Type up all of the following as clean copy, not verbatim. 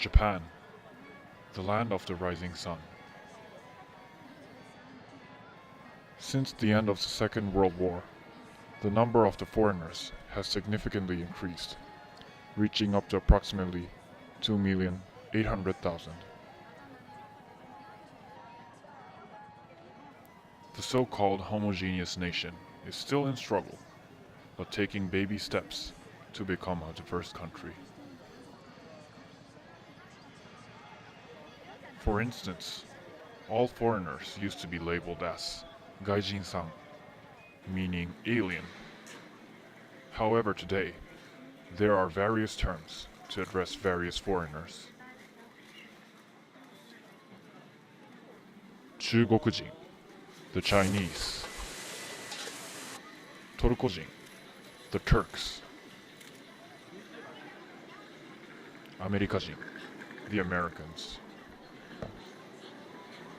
Japan, the land of the rising sun. Since the end of the Second World War, the number of the foreigners has significantly increased, reaching up to approximately 2,800,000. The so-called homogeneous nation is still in struggle, but taking baby steps to become a diverse country. For instance, all foreigners used to be labeled as gaijin-san, meaning alien. However, today, there are various terms to address various foreigners. 中国人, the Chinese. トルコ人, the Turks. アメリカ人, the Americans.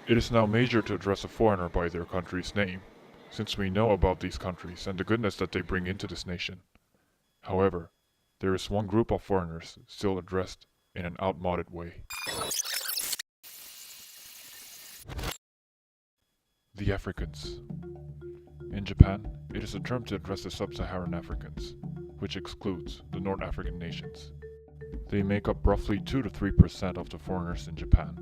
It is now major to address a foreigner by their country's name, since we know about these countries and the goodness that they bring into this nation. However, there is one group of foreigners still addressed in an outmoded way. The Africans. In Japan, it is a term to address the sub-Saharan Africans, which excludes the North African nations. They make up roughly 2 to 3% of the foreigners in Japan.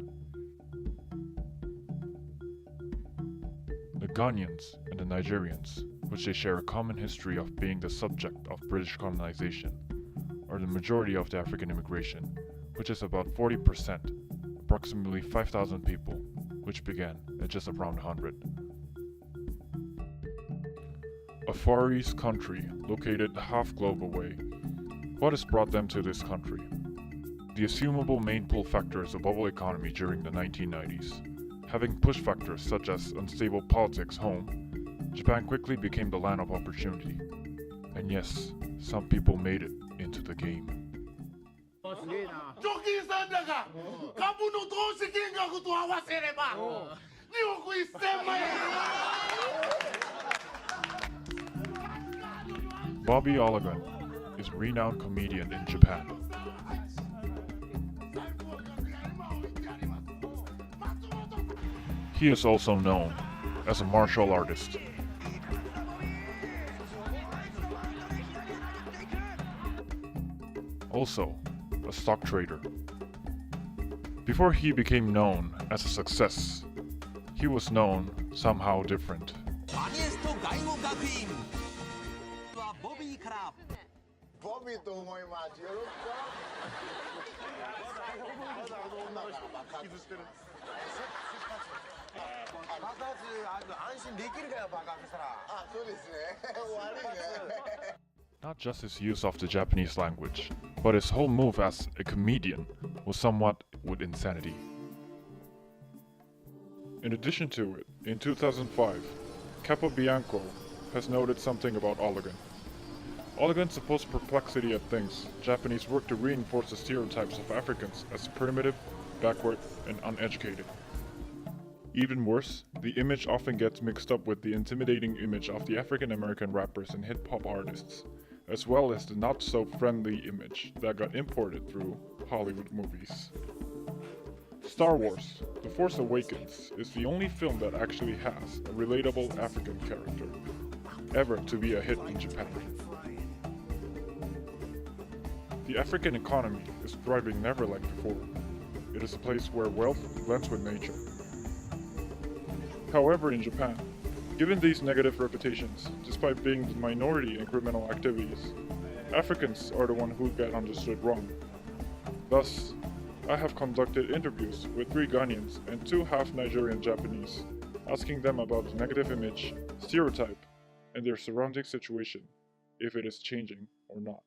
The Ghanaians and the Nigerians, which they share a common history of being the subject of British colonization, are the majority of the African immigration, which is about 40%, approximately 5,000 people, which began at just around 100. A Far East country located half globe away. What has brought them to this country? The assumable main pull factor is a bubble economy during the 1990s. Having push factors such as unstable politics home, Japan quickly became the land of opportunity. And yes, some people made it into the game. Bobby Ologun is a renowned comedian in Japan. He is also known as a martial artist. Also, a stock trader. Before he became known as a success, he was known somehow different. Not just his use of the Japanese language, but his whole move as a comedian was somewhat with insanity. In addition to it, in 2005, Capobianco has noted something about Ologun. Ologun's supposed perplexity at things Japanese work to reinforce the stereotypes of Africans as primitive, backward, and uneducated. Even worse, the image often gets mixed up with the intimidating image of the African American rappers and hip-hop artists, as well as the not-so-friendly image that got imported through Hollywood movies. Star Wars: The Force Awakens is the only film that actually has a relatable African character ever to be a hit in Japan. The African economy is thriving never like before. It is a place where wealth blends with nature. However, in Japan, given these negative reputations, despite being the minority in criminal activities, Africans are the ones who get understood wrong. Thus, I have conducted interviews with 3 Ghanaians and 2 half Nigerian Japanese, asking them about the negative image, stereotype, and their surrounding situation, if it is changing or not.